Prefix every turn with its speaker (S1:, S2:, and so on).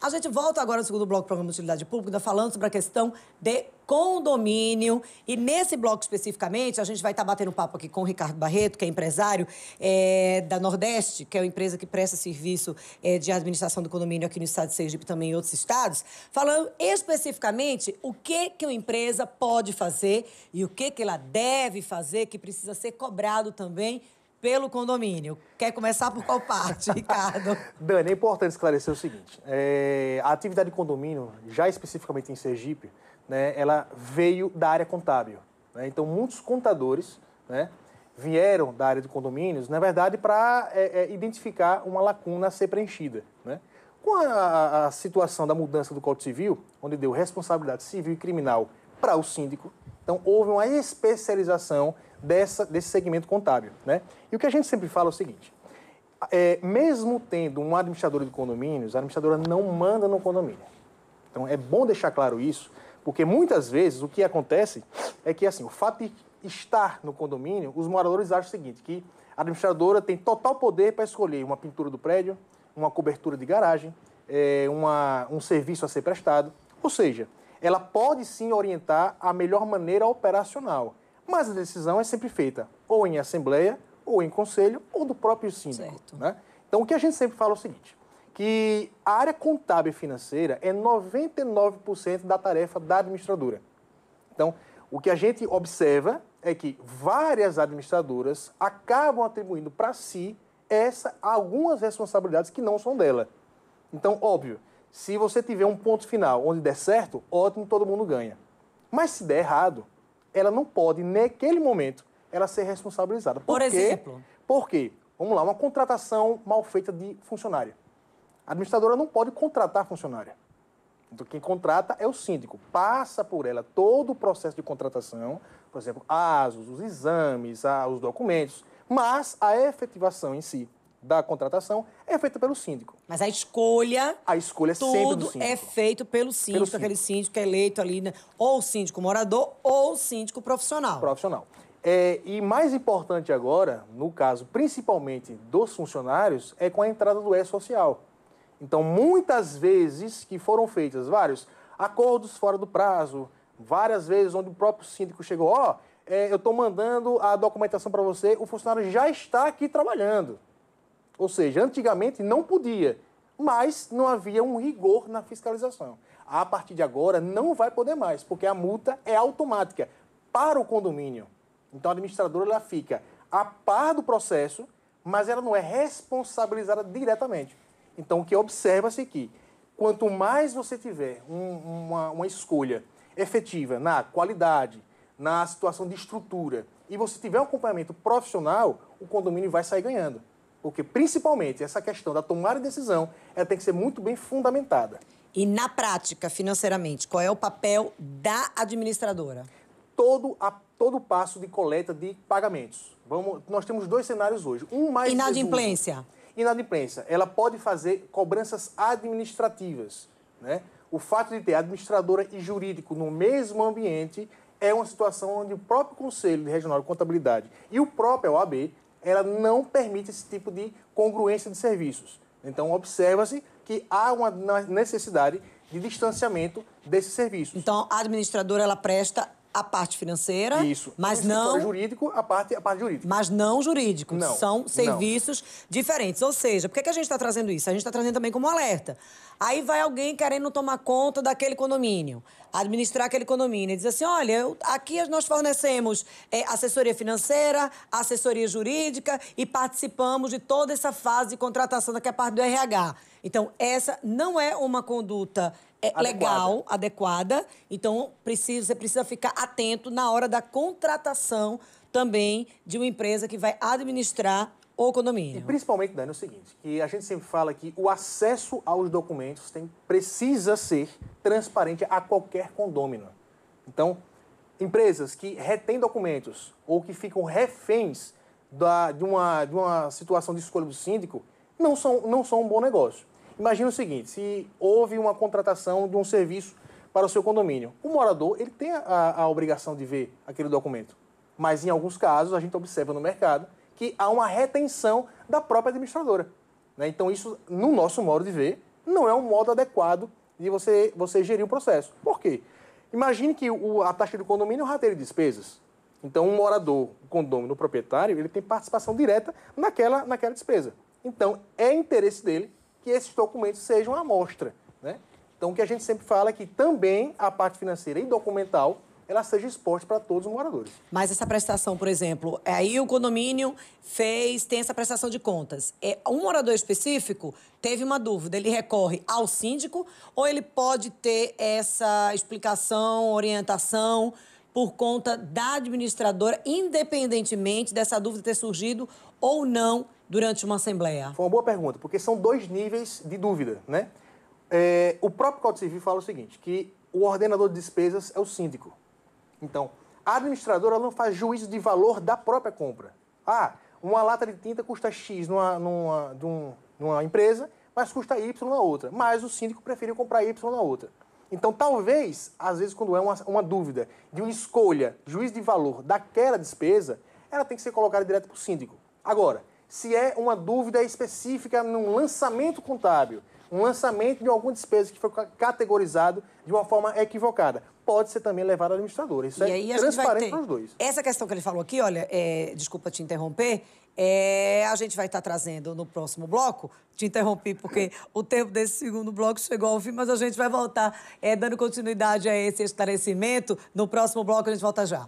S1: A gente volta agora no segundo bloco do Programa de Utilidade Pública, falando sobre a questão de condomínio. E nesse bloco especificamente, a gente vai estar batendo papo aqui com o Ricardo Barreto, que é empresário da Nordeste, que é uma empresa que presta serviço de administração do condomínio aqui no estado de Sergipe e também em outros estados, falando especificamente o que uma empresa pode fazer e o que ela deve fazer, que precisa ser cobrado também pelo condomínio. Quer começar por qual parte, Ricardo?
S2: Dani, é importante esclarecer o seguinte. A atividade de condomínio, já especificamente em Sergipe, né, ela veio da área contábil. Né? Então, muitos contadores, né, vieram da área de condomínios, na verdade, para identificar uma lacuna a ser preenchida. Né? Com a situação da mudança do Código Civil, onde deu responsabilidade civil e criminal para o síndico, então houve uma especialização desse segmento contábil. Né? E o que a gente sempre fala é o seguinte, mesmo tendo um administrador de condomínios, a administradora não manda no condomínio. Então é bom deixar claro isso, porque muitas vezes o que acontece é que assim, o fato de estar no condomínio, os moradores acham o seguinte, que a administradora tem total poder para escolher uma pintura do prédio, uma cobertura de garagem, um serviço a ser prestado, ou seja, ela pode sim orientar a melhor maneira operacional, mas a decisão é sempre feita ou em assembleia, ou em conselho, ou do próprio síndico. Né? Então, o que a gente sempre fala é o seguinte, que a área contábil e financeira é 99% da tarefa da administradora. Então, o que a gente observa é que várias administradoras acabam atribuindo para si algumas responsabilidades que não são dela. Então, óbvio, se você tiver um ponto final onde der certo, ótimo, todo mundo ganha. Mas se der errado, ela não pode, naquele momento, ela ser responsabilizada.
S1: Por exemplo?
S2: Por quê? Vamos lá, uma contratação mal feita de funcionário. A administradora não pode contratar funcionário. Então, quem contrata é o síndico. Passa por ela todo o processo de contratação, por exemplo, ASOS, os exames, os documentos, mas a efetivação em si da contratação é feita pelo síndico.
S1: Mas a escolha...
S2: A escolha é sempre do síndico.
S1: Tudo é feito pelo síndico, aquele síndico que é eleito ali, né? Ou o síndico morador, ou o síndico profissional.
S2: Profissional. E mais importante agora, no caso principalmente dos funcionários, é com a entrada do E-Social. Então, muitas vezes que foram feitas vários acordos fora do prazo, várias vezes onde o próprio síndico chegou, eu estou mandando a documentação para você, o funcionário já está aqui trabalhando. Ou seja, antigamente não podia, mas não havia um rigor na fiscalização. A partir de agora não vai poder mais, porque a multa é automática para o condomínio. Então a administradora ela fica a par do processo, mas ela não é responsabilizada diretamente. Então o que observa-se é que quanto mais você tiver uma escolha efetiva na qualidade, na situação de estrutura, e você tiver um acompanhamento profissional, o condomínio vai sair ganhando. Porque, principalmente, essa questão da tomada de decisão, ela tem que ser muito bem fundamentada.
S1: E, na prática, financeiramente, qual é o papel da administradora?
S2: Todo passo de coleta de pagamentos. Nós temos dois cenários hoje. Um mais
S1: inadimplência.
S2: Inadimplência. Ela pode fazer cobranças administrativas. Né? O fato de ter administradora e jurídico no mesmo ambiente é uma situação onde o próprio Conselho Regional de Contabilidade e o próprio OAB ela não permite esse tipo de congruência de serviços. Então, observa-se que há uma necessidade de distanciamento desses serviços.
S1: Então, a administradora, ela presta a parte financeira,
S2: isso.
S1: Mas não...
S2: jurídico, a parte jurídica.
S1: Mas não jurídico.
S2: Não.
S1: São serviços diferentes. Ou seja, por que a gente está trazendo isso? A gente está trazendo também como alerta. Aí vai alguém querendo tomar conta daquele condomínio, administrar aquele condomínio, e diz assim, olha, aqui nós fornecemos assessoria financeira, assessoria jurídica e participamos de toda essa fase de contratação que é a parte do RH. Então, essa não é uma conduta legal, adequada. Então, você precisa ficar atento na hora da contratação também de uma empresa que vai administrar o condomínio.
S2: E principalmente, Dani, é o seguinte, que a gente sempre fala que o acesso aos documentos precisa ser transparente a qualquer condômino. Então, empresas que retêm documentos ou que ficam reféns de uma situação de escolha do síndico não são um bom negócio. Imagina o seguinte, se houve uma contratação de um serviço para o seu condomínio, o morador ele tem a obrigação de ver aquele documento. Mas, em alguns casos, a gente observa no mercado que há uma retenção da própria administradora. Né? Então, isso, no nosso modo de ver, não é um modo adequado de você gerir um processo. Por quê? Imagine que a taxa de condomínio é um rateio de despesas. Então, um morador, o condômino, o proprietário, ele tem participação direta naquela despesa. Então, é interesse dele que esses documentos sejam a amostra, né? Então, o que a gente sempre fala é que também a parte financeira e documental ela seja exposta para todos os moradores.
S1: Mas essa prestação, por exemplo, aí o condomínio tem essa prestação de contas. Um morador específico teve uma dúvida, ele recorre ao síndico ou ele pode ter essa explicação, orientação por conta da administradora, independentemente dessa dúvida ter surgido ou não durante uma assembleia?
S2: Foi uma boa pergunta, porque são 2 níveis de dúvida, né? O próprio Código Civil fala o seguinte, que o ordenador de despesas é o síndico. Então, a administradora não faz juízo de valor da própria compra. Uma lata de tinta custa X numa empresa, mas custa Y na outra. Mas o síndico preferiu comprar Y na outra. Então, talvez, às vezes, quando é uma dúvida de uma escolha, juízo de valor daquela despesa, ela tem que ser colocada direto para o síndico. Agora, se é uma dúvida específica num lançamento contábil, um lançamento de alguma despesa que foi categorizado de uma forma equivocada, pode ser também levado ao administrador. Isso é transparente para os dois.
S1: Essa questão que ele falou aqui, olha, desculpa te interromper, a gente vai estar trazendo no próximo bloco. Te interrompi porque o tempo desse segundo bloco chegou ao fim, mas a gente vai voltar dando continuidade a esse esclarecimento. No próximo bloco a gente volta já.